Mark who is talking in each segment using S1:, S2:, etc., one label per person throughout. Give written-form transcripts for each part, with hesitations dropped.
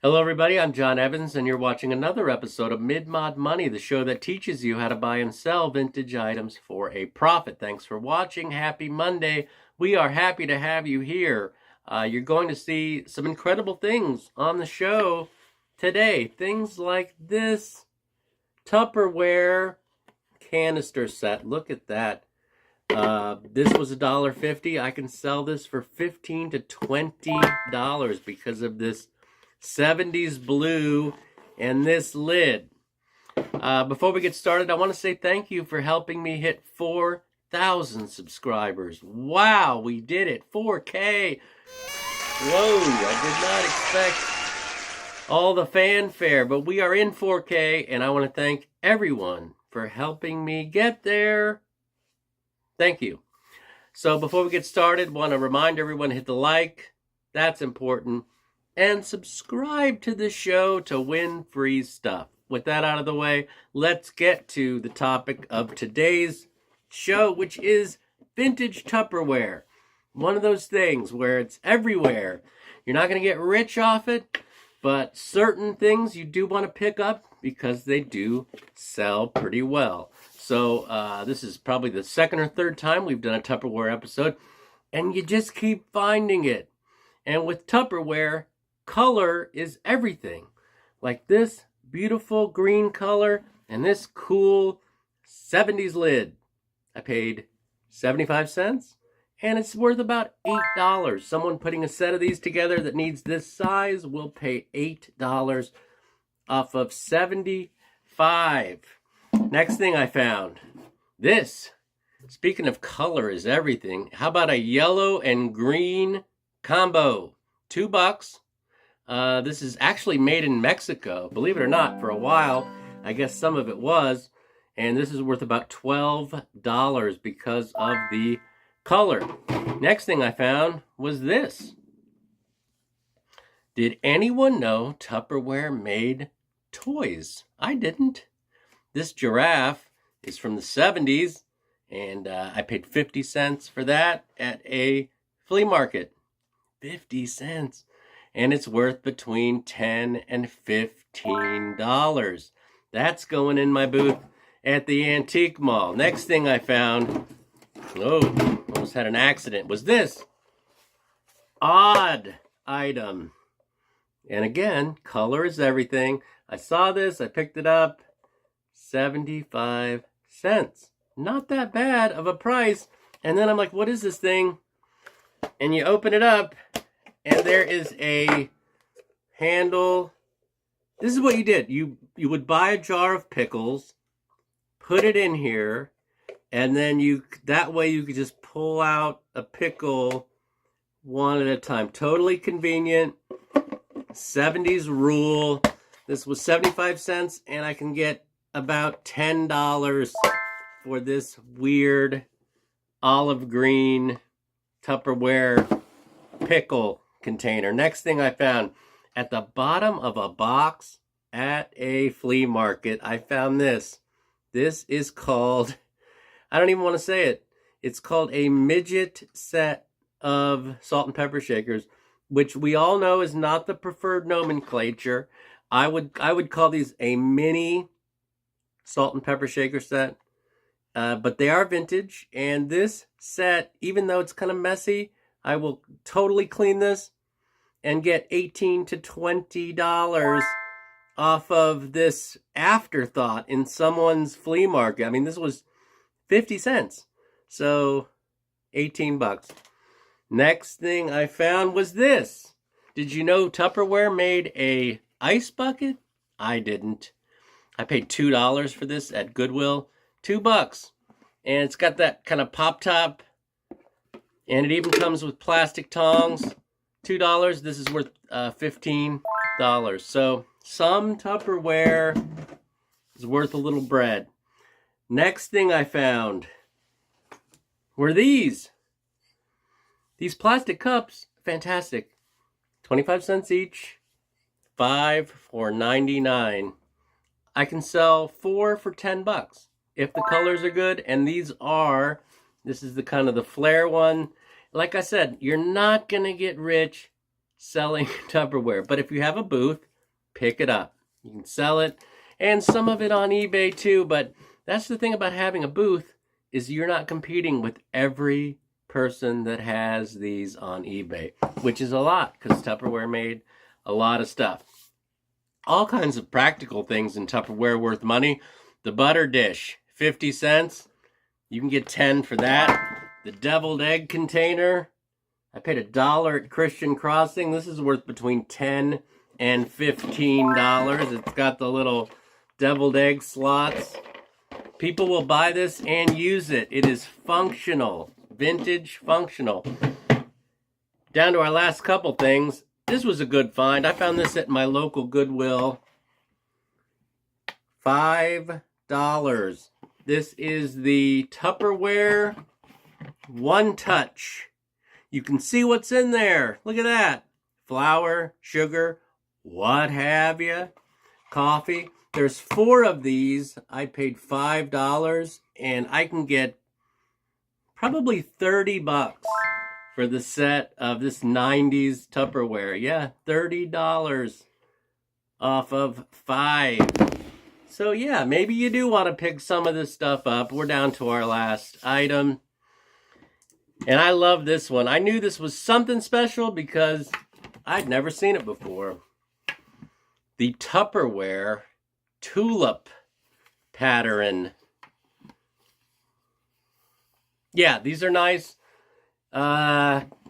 S1: Hello, everybody. I'm John Evans, and you're watching another episode of Mid-Mod Money, the show that teaches you how to buy and sell vintage items for a profit. Thanks for watching. Happy Monday. We are happy to have you here. You're going to see some incredible things on the show today. Things like this Tupperware canister set. Look at that. This was $1.50. I can sell this for $15 to $20 because of this 70s blue and this lid. Before we get started, I want to say thank you for helping me hit 4,000 subscribers. Wow, we did it. 4K. Whoa, I did not expect all the fanfare, but we are in 4K, and I want to thank everyone for helping me get there. Thank you. So before we get started, want to remind everyone to hit the like. That's important. And subscribe to the show to win free stuff. With that out of the way, let's get to the topic of today's show, which is vintage Tupperware. One of those things where it's everywhere. You're not going to get rich off it, but certain things you do want to pick up because they do sell pretty well. So this is probably the second or third time we've done a Tupperware episode, and you just keep finding it. And with Tupperware, color is everything. Like this beautiful green color and this cool 70s lid. I paid 75 cents and it's worth about $8. Someone putting a set of these together that needs this size will pay $8 off of 75. Next thing I found, this. Speaking of color is everything. How about a yellow and green combo? $2. This is actually made in Mexico. Believe it or not, for a while, I guess some of it was. And this is worth about $12 because of the color. Next thing I found was this. Did anyone know Tupperware made toys? I didn't. This giraffe is from the 70s, and I paid 50 cents for that at a flea market. 50 cents. And it's worth between $10 and $15. That's going in my booth at the antique mall. Next thing I found, almost had an accident, was this odd item. And again, color is everything. I saw this, I picked it up, 75 cents. Not that bad of a price. And then I'm like, what is this thing? And you open it up, and there is a handle. This is what you did. You would buy a jar of pickles, put it in here, and then that way you could just pull out a pickle one at a time. Totally convenient. 70s rule. This was 75 cents, and I can get about $10 for this weird olive green Tupperware pickle container. Next thing I found, at the bottom of a box at a flea market, I found this. This is called, I don't even want to say it. It's called a midget set of salt and pepper shakers, which we all know is not the preferred nomenclature. I would call these a mini salt and pepper shaker set. But they are vintage, and this set, even though it's kind of messy, I will totally clean this and get $18 to $20 off of this afterthought in someone's flea market. I mean, this was 50 cents, so 18 bucks. Next thing I found was this. Did you know Tupperware made a ice bucket? I didn't. I paid $2 for this at Goodwill. $2. And it's got that kind of pop top. And it even comes with plastic tongs. $2. This is worth $15. So some Tupperware is worth a little bread. Next thing I found were these. These plastic cups, fantastic. 25 cents each. 5 for 99. I can sell 4 for 10 bucks. If the colors are good, and this is the kind of the flare one. Like I said, you're not going to get rich selling Tupperware. But if you have a booth pick it up. You can sell it, and some of it on eBay too, but that's the thing about having a booth, is you're not competing with every person that has these on eBay, which is a lot, because Tupperware made a lot of stuff. All kinds of practical things in Tupperware worth money. The butter dish, 50 cents. You can get 10 for that. The deviled egg container, I paid $1 at Christian Crossing. This is worth between $10 and $15. It's got the little deviled egg slots. People will buy this and use it. It is functional, vintage functional. Down to our last couple things. This was a good find. I found this at my local Goodwill. $5. This is the Tupperware One Touch. You can see what's in there. Look at that. Flour, sugar, what have you. Coffee. There's 4 of these. I paid $5, and I can get probably $30 for the set of this 90s Tupperware. Yeah, $30 off of 5. So yeah, maybe you do want to pick some of this stuff up. We're down to our last item. And I love this one. I knew this was something special because I'd never seen it before. The Tupperware Tulip pattern. Yeah, these are nice.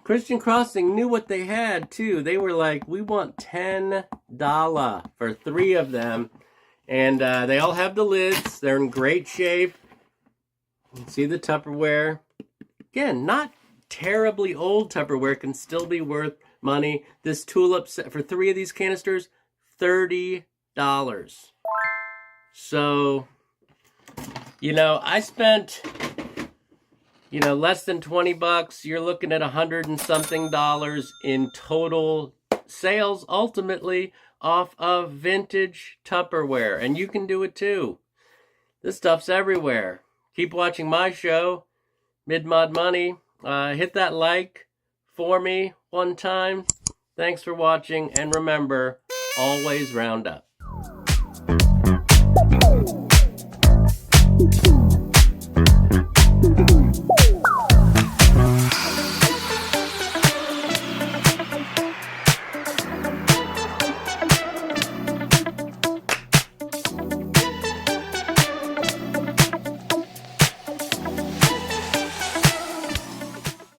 S1: Christian Crossing knew what they had too. They were like, we want $10 for 3 of them. And they all have the lids. They're in great shape. You can see the Tupperware. Again, not terribly old Tupperware, can still be worth money. This Tulip set for 3 of these canisters, $30. So, you know, I spent, you know, less than $20. You're looking at $100 and something in total sales, ultimately, off of vintage Tupperware. And you can do it too. This stuff's everywhere. Keep watching my show, Mid-Mod Money. Hit that like for me one time. Thanks for watching, and remember, always round up.